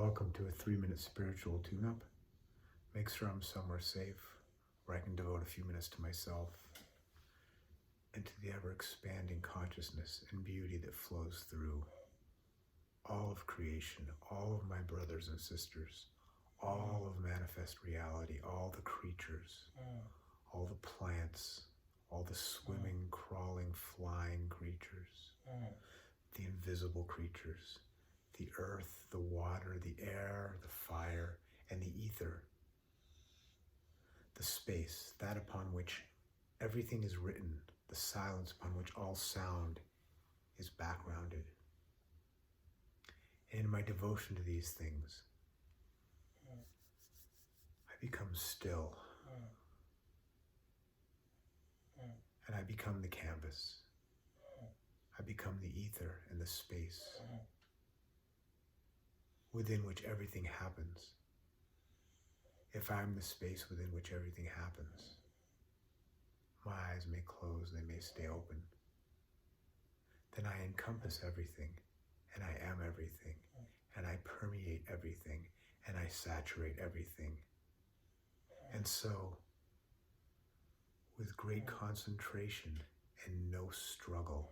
Welcome to a 3-minute spiritual tune-up. Make sure I'm somewhere safe where I can devote a few minutes to myself and to the ever-expanding consciousness and beauty that flows through all of creation, all of my brothers and sisters, all of manifest reality, all the creatures, all the plants, all the swimming, crawling, flying creatures, the invisible creatures, the earth, the water, the air, the fire, and the ether, the space, that upon which everything is written, the silence upon which all sound is backgrounded. And in my devotion to these things, I become still, and I become the canvas. I become the ether and the space within which everything happens. If I'm the space within which everything happens, my eyes may close, they may stay open. Then I encompass everything, and I am everything, and I permeate everything, and I saturate everything. And so, with great concentration and no struggle,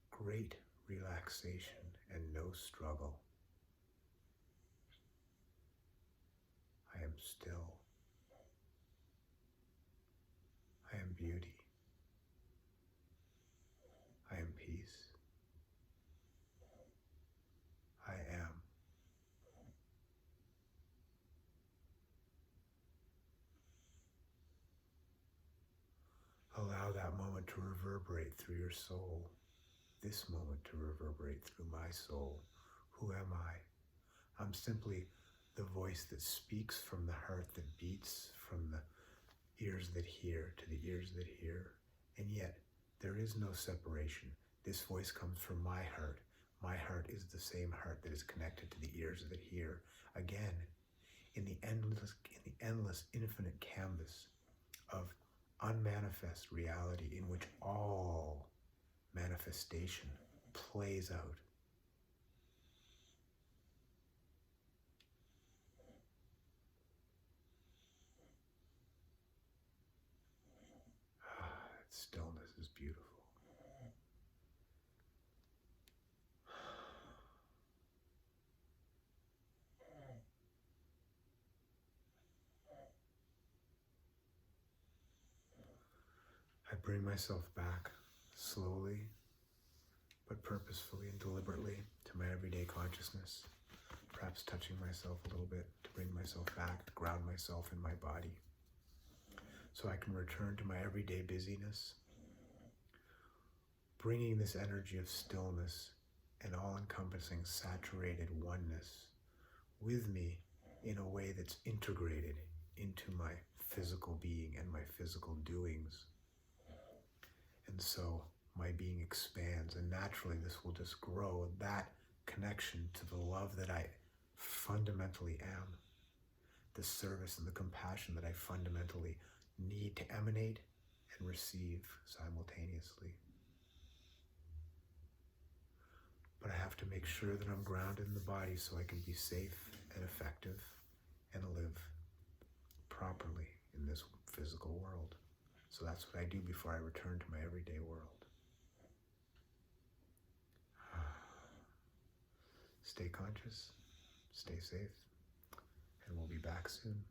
great relaxation and no struggle, I am still. I am beauty. I am peace. I am. Allow that moment to reverberate through your soul. This moment to reverberate through my soul. Who am I? I'm simply the voice that speaks from the heart that beats, from the ears that hear to the ears that hear. And yet, there is no separation. This voice comes from my heart. My heart is the same heart that is connected to the ears that hear. Again, in the endless, infinite canvas of unmanifest reality in which all manifestation plays out. That stillness is beautiful. I bring myself back slowly, but purposefully and deliberately to my everyday consciousness, perhaps touching myself a little bit to bring myself back, to ground myself in my body, so I can return to my everyday busyness, bringing this energy of stillness and all-encompassing saturated oneness with me in a way that's integrated into my physical being and my physical doings. And so my being expands, and naturally this will just grow, that connection to the love that I fundamentally am, the service and the compassion that I fundamentally need to emanate and receive simultaneously. But I have to make sure that I'm grounded in the body so I can be safe and effective and live properly in this physical world. So that's what I do before I return to my everyday world. Stay conscious, stay safe, and we'll be back soon.